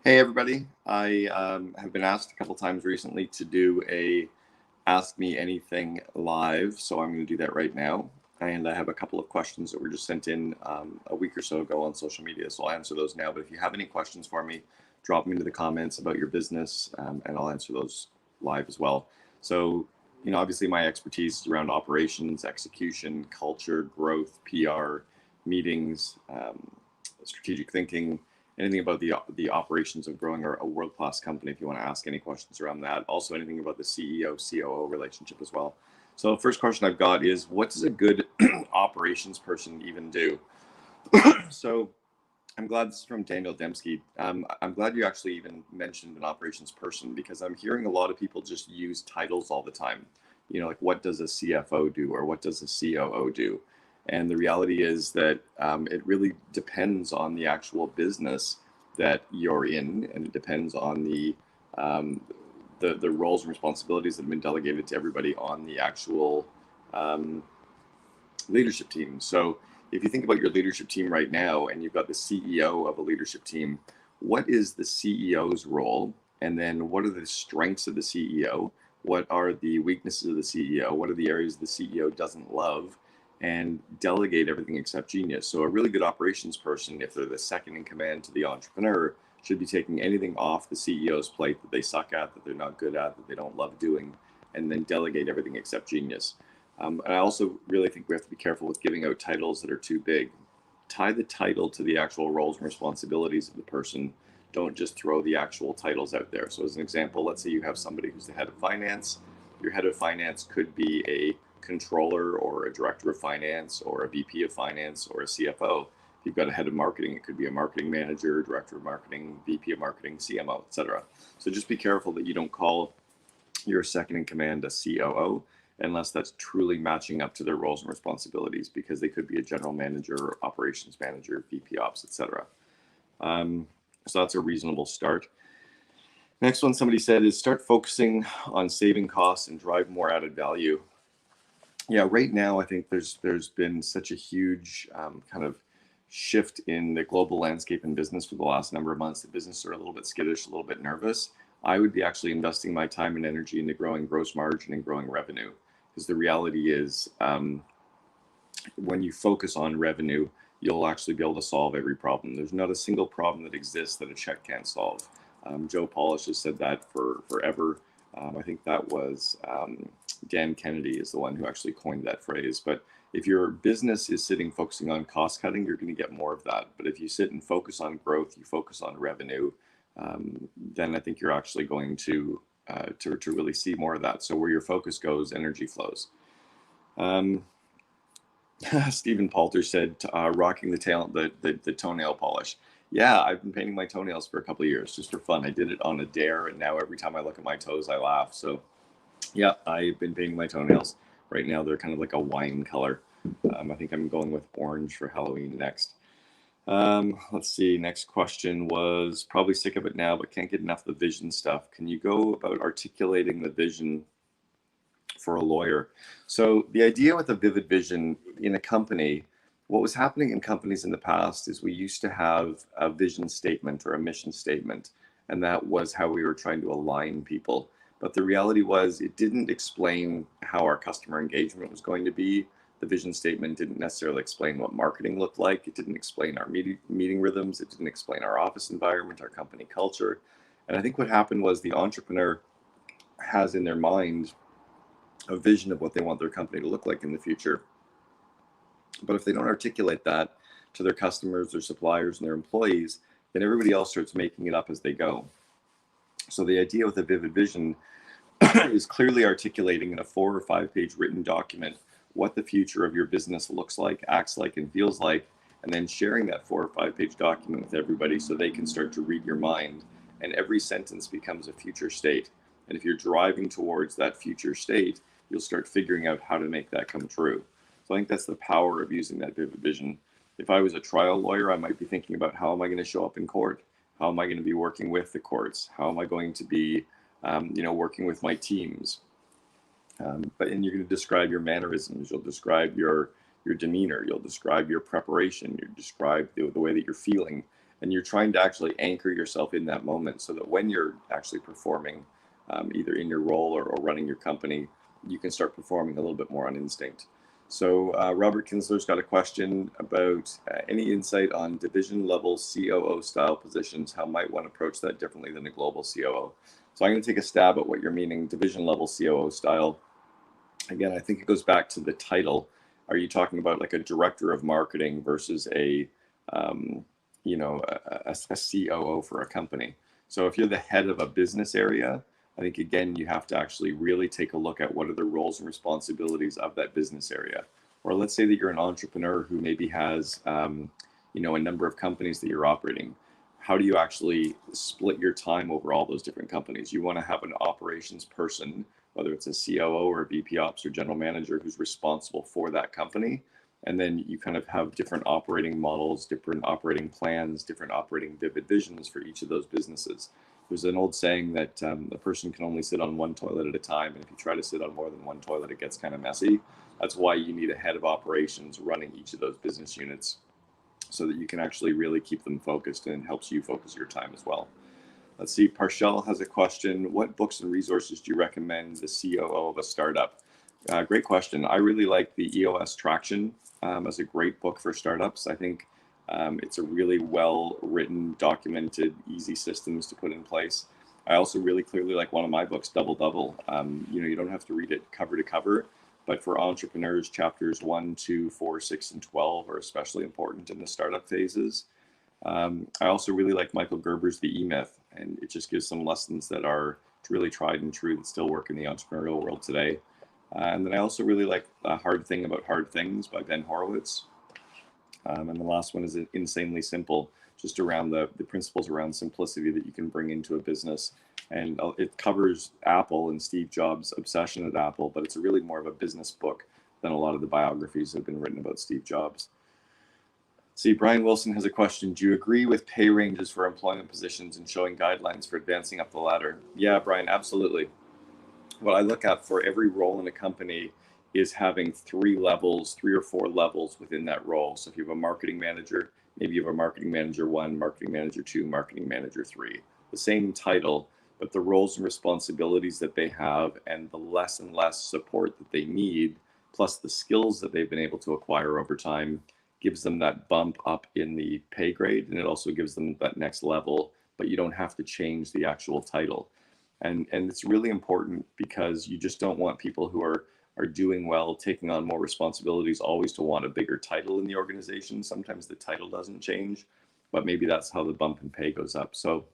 Hey everybody, I have been asked a couple times recently to do a Ask Me Anything live, so I'm going to do that right now. And I have a couple of questions that were just sent in a week or so ago on social media, so I'll answer those now. But if you have any questions for me, drop them into the comments about your business, and I'll answer those live as well. So, obviously my expertise is around operations, execution, culture, growth, PR, meetings, strategic thinking, anything about the operations of growing a world-class company. If you want to ask any questions around that, also anything about the CEO COO relationship as well. So the first question I've got is, what does a good operations person even do? So I'm glad this is from Daniel Dembski. I'm glad you actually even mentioned an operations person, because I'm hearing a lot of people just use titles all the time. Like, what does a CFO do, or what does a COO do? And the reality is that it really depends on the actual business that you're in, and it depends on the roles and responsibilities that have been delegated to everybody on the actual leadership team. So if you think about your leadership team right now, and you've got the CEO of a leadership team, what is the CEO's role? And then what are the strengths of the CEO? What are the weaknesses of the CEO? What are the areas the CEO doesn't love? And delegate everything except genius. So a really good operations person, if they're the second in command to the entrepreneur, should be taking anything off the CEO's plate that they suck at, that they're not good at, that they don't love doing, and then delegate everything except genius. And I also really think we have to be careful with giving out titles that are too big. Tie the title to the actual roles and responsibilities of the person. Don't just throw the actual titles out there. So as an example, let's say you have somebody who's the head of finance. Your head of finance could be a controller, or a director of finance, or a VP of finance, or a CFO. If you've got a head of marketing, it could be a marketing manager, director of marketing, VP of marketing, CMO, etc. So just be careful that you don't call your second in command a COO unless that's truly matching up to their roles and responsibilities, because they could be a general manager, operations manager, VP ops, etc. So that's a reasonable start. Next one somebody said is, start focusing on saving costs and drive more added value. Yeah, right now I think there's been such a huge kind of shift in the global landscape in business for the last number of months. The businesses are a little bit skittish, a little bit nervous. I would be actually investing my time and energy into growing gross margin and growing revenue, because the reality is when you focus on revenue, you'll actually be able to solve every problem. There's not a single problem that exists that a check can't solve. Joe Polish has said that forever. I think that was Dan Kennedy is the one who actually coined that phrase. But if your business is sitting focusing on cost cutting, you're going to get more of that. But if you sit and focus on growth, you focus on revenue, then I think you're actually going to really see more of that. So where your focus goes, energy flows. Stephen Palter said, rocking the toenail polish. Yeah, I've been painting my toenails for a couple of years just for fun. I did it on a dare, and now every time I look at my toes, I laugh. So yeah, I've been painting my toenails. Right now, they're kind of like a wine color. I think I'm going with orange for Halloween next. Let's see. Next question was, probably sick of it now, but can't get enough of the vision stuff. Can you go about articulating the vision for a lawyer? So the idea with a vivid vision in a company, what was happening in companies in the past is we used to have a vision statement or a mission statement, and that was how we were trying to align people. But the reality was, it didn't explain how our customer engagement was going to be. The vision statement didn't necessarily explain what marketing looked like. It didn't explain our meeting rhythms. It didn't explain our office environment, our company culture. And I think what happened was, the entrepreneur has in their mind a vision of what they want their company to look like in the future. But if they don't articulate that to their customers, their suppliers, and their employees, then everybody else starts making it up as they go. So the idea with a vivid vision is clearly articulating in a 4 or 5 page written document what the future of your business looks like, acts like, and feels like, and then sharing that 4 or 5 page document with everybody so they can start to read your mind. And every sentence becomes a future state. And if you're driving towards that future state, you'll start figuring out how to make that come true. So I think that's the power of using that vivid vision. If I was a trial lawyer, I might be thinking about, how am I going to show up in court? How am I going to be working with the courts? How am I going to be, working with my teams? And you're going to describe your mannerisms. You'll describe your demeanor. You'll describe your preparation. You describe the way that you're feeling. And you're trying to actually anchor yourself in that moment so that when you're actually performing, either in your role or running your company, you can start performing a little bit more on instinct. So Robert Kinsler's got a question about any insight on division level COO style positions. How might one approach that differently than a global COO? So I'm going to take a stab at what you're meaning, division level COO style. Again, I think it goes back to the title. Are you talking about like a director of marketing versus a, a COO for a company? So if you're the head of a business area, I think again, you have to actually really take a look at what are the roles and responsibilities of that business area. Or let's say that you're an entrepreneur who maybe has, a number of companies that you're operating. How do you actually split your time over all those different companies? You want to have an operations person, whether it's a COO or a VP Ops or general manager who's responsible for that company. And then you kind of have different operating models, different operating plans, different operating divisions for each of those businesses. There's an old saying that a person can only sit on one toilet at a time. And if you try to sit on more than one toilet, it gets kind of messy. That's why you need a head of operations running each of those business units so that you can actually really keep them focused, and it helps you focus your time as well. Let's see, Parshell has a question. What books and resources do you recommend the COO of a startup? Great question. I really like the EOS Traction as a great book for startups. I think it's a really well-written, documented, easy systems to put in place. I also really clearly like one of my books, Double Double. You don't have to read it cover to cover, but for entrepreneurs, chapters 1, 2, 4, 6, and 12 are especially important in the startup phases. I also really like Michael Gerber's The E-Myth, and it just gives some lessons that are really tried and true that still work in the entrepreneurial world today. And then I also really like A Hard Thing About Hard Things by Ben Horowitz. And the last one is Insanely Simple, just around the principles around simplicity that you can bring into a business. And it covers Apple and Steve Jobs' obsession at Apple, but it's really more of a business book than a lot of the biographies that have been written about Steve Jobs. See, Brian Wilson has a question. Do you agree with pay ranges for employment positions and showing guidelines for advancing up the ladder? Yeah, Brian, absolutely. What I look at for every role in a company is having 3 or 4 levels within that role. So if you have a marketing manager, maybe you have a marketing manager 1, marketing manager 2, marketing manager 3. The same title, but the roles and responsibilities that they have and the less and less support that they need, plus the skills that they've been able to acquire over time, gives them that bump up in the pay grade, and it also gives them that next level, but you don't have to change the actual title. And it's really important because you just don't want people who are doing well, taking on more responsibilities, always to want a bigger title in the organization. Sometimes the title doesn't change, but maybe that's how the bump in pay goes up. So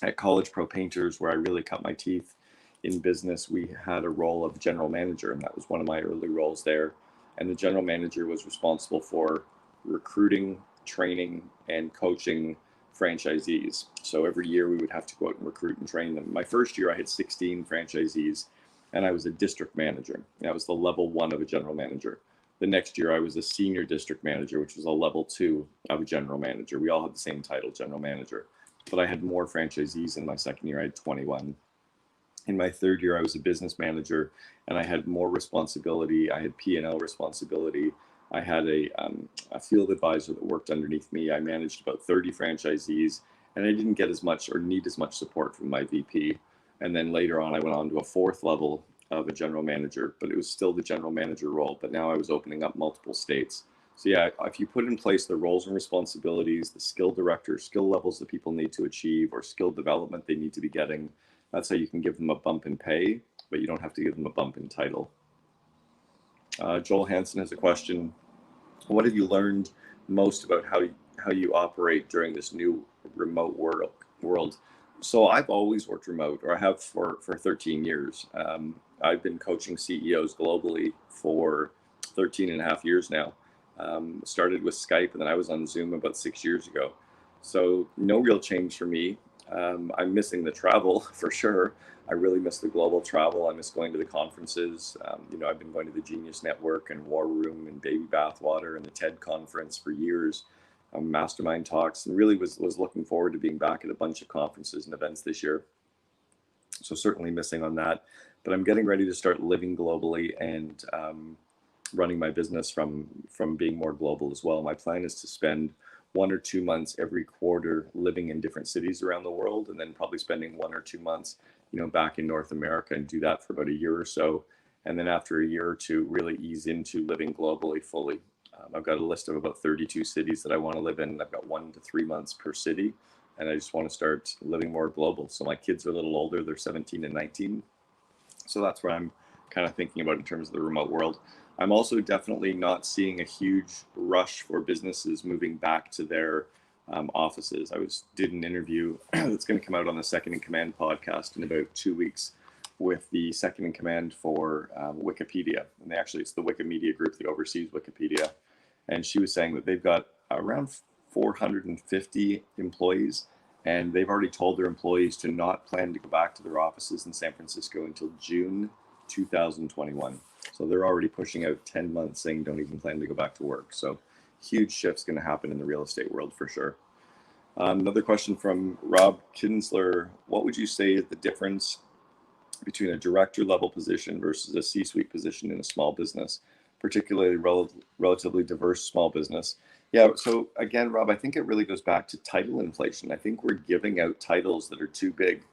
at College Pro Painters, where I really cut my teeth in business, we had a role of general manager, and that was one of my early roles there. And the general manager was responsible for recruiting, training, and coaching franchisees. So every year we would have to go out and recruit and train them. My first year I had 16 franchisees, and I was a district manager. That was the level 1 of a general manager. The next year I was a senior district manager, which was a level 2 of a general manager. We all had the same title, general manager, but I had more franchisees in my second year. I had 21. In my third year, I was a business manager, and I had more responsibility. I had P&L responsibility. I had a field advisor that worked underneath me. I managed about 30 franchisees, and I didn't get as much or need as much support from my VP. And then later on, I went on to a 4th level of a general manager, but it was still the general manager role. But now I was opening up multiple states. So yeah, if you put in place the roles and responsibilities, the skill director, skill levels that people need to achieve, or skill development they need to be getting, that's how you can give them a bump in pay, but you don't have to give them a bump in title. Joel Hansen has a question. What have you learned most about how you operate during this new remote world? So I've always worked remote, or I have for 13 years. I've been coaching CEOs globally for 13 and a half years now. Started with Skype, and then I was on Zoom about 6 years ago. So no real change for me. I'm missing the travel for sure. I really miss the global travel. I miss going to the conferences. I've been going to the Genius Network and War Room and Baby Bathwater and the TED conference for years, mastermind talks, and really was looking forward to being back at a bunch of conferences and events this year. So certainly missing on that, but I'm getting ready to start living globally and running my business from being more global as well. My plan is to spend 1 or 2 months every quarter living in different cities around the world, and then probably spending 1 or 2 months, back in North America, and do that for about a year or so. And then after a year or two, really ease into living globally fully. I've got a list of about 32 cities that I want to live in. I've got 1 to 3 months per city, and I just want to start living more global. So my kids are a little older, they're 17 and 19. So that's what I'm kind of thinking about in terms of the remote world. I'm also definitely not seeing a huge rush for businesses moving back to their offices. Did an interview that's going to come out on the Second in Command podcast in about 2 weeks with the second in command for Wikipedia. And it's the Wikimedia group that oversees Wikipedia. And she was saying that they've got around 450 employees, and they've already told their employees to not plan to go back to their offices in San Francisco until June 2021. So they're already pushing out 10 months saying don't even plan to go back to work. So huge shift's going to happen in the real estate world for sure. Another question from Rob Kinsler. What would you say is the difference between a director level position versus a C-suite position in a small business, particularly relatively diverse small business? Yeah, so again, Rob, I think it really goes back to title inflation. I think we're giving out titles that are too big.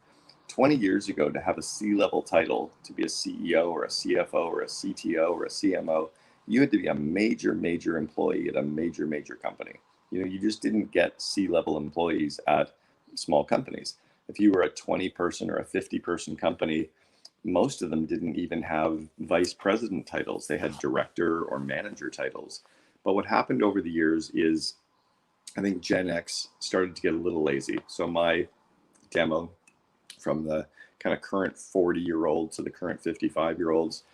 20 years ago, to have a C-level title, to be a CEO or a CFO or a CTO or a CMO, you had to be a major, major employee at a major, major company. You just didn't get C-level employees at small companies. If you were a 20-person or a 50-person company, most of them didn't even have vice president titles. They had director or manager titles. But what happened over the years is, I think Gen X started to get a little lazy. So my demo, from the kind of current 40-year-olds to the current 55-year-olds,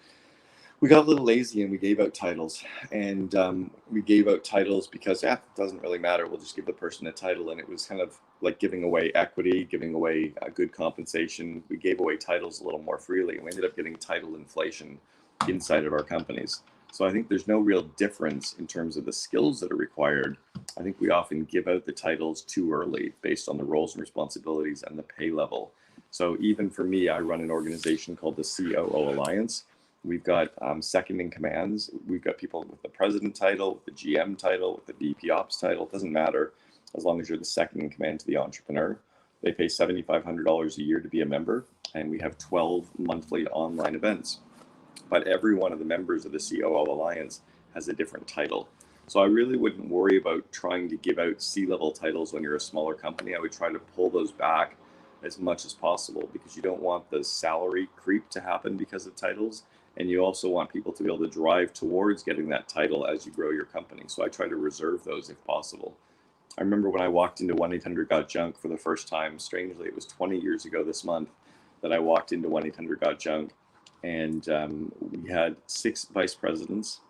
we got a little lazy and we gave out titles. And we gave out titles because it doesn't really matter. We'll just give the person a title. And it was kind of like giving away equity, giving away good compensation. We gave away titles a little more freely, and we ended up getting title inflation inside of our companies. So I think there's no real difference in terms of the skills that are required. I think we often give out the titles too early based on the roles and responsibilities and the pay level. So even for me, I run an organization called the COO Alliance. We've got second in commands. We've got people with the president title, with the GM title, with the VP Ops title. It doesn't matter as long as you're the second in command to the entrepreneur. They pay $7,500 a year to be a member, and we have 12 monthly online events. But every one of the members of the COO Alliance has a different title. So I really wouldn't worry about trying to give out C-level titles when you're a smaller company. I would try to pull those back as much as possible, because you don't want the salary creep to happen because of titles. And you also want people to be able to drive towards getting that title as you grow your company. So I try to reserve those if possible. I remember when I walked into 1-800-GOT-JUNK for the first time, strangely, it was 20 years ago this month that I walked into 1-800-GOT-JUNK. And we had 6 vice presidents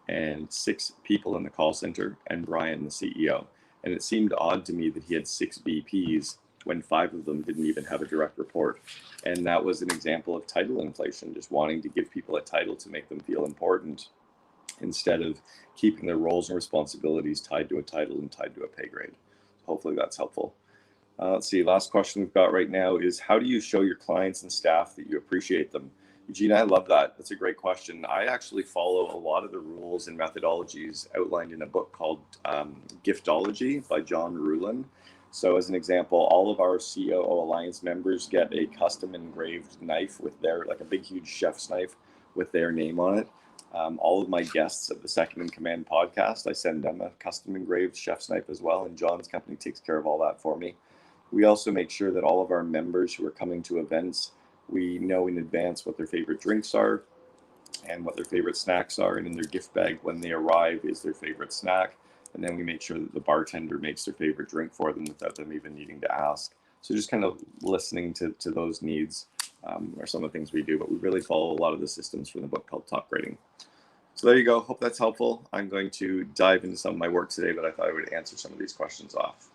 and 6 people in the call center, and Brian, the CEO. And it seemed odd to me that he had 6 VPs when 5 of them didn't even have a direct report. And that was an example of title inflation, just wanting to give people a title to make them feel important, instead of keeping their roles and responsibilities tied to a title and tied to a pay grade. Hopefully that's helpful. Let's see, last question we've got right now is, how do you show your clients and staff that you appreciate them? Eugene, I love that. That's a great question. I actually follow a lot of the rules and methodologies outlined in a book called Giftology by John Ruhlin. So as an example, all of our COO Alliance members get a custom engraved knife with like a big, huge chef's knife with their name on it. All of my guests of the Second in Command podcast, I send them a custom engraved chef's knife as well. And John's company takes care of all that for me. We also make sure that all of our members who are coming to events, we know in advance what their favorite drinks are and what their favorite snacks are. And in their gift bag when they arrive is their favorite snack. And then we make sure that the bartender makes their favorite drink for them without them even needing to ask. So just kind of listening to those needs are some of the things we do, but we really follow a lot of the systems from the book called Top Grading. So there you go. Hope that's helpful. I'm going to dive into some of my work today, but I thought I would answer some of these questions off.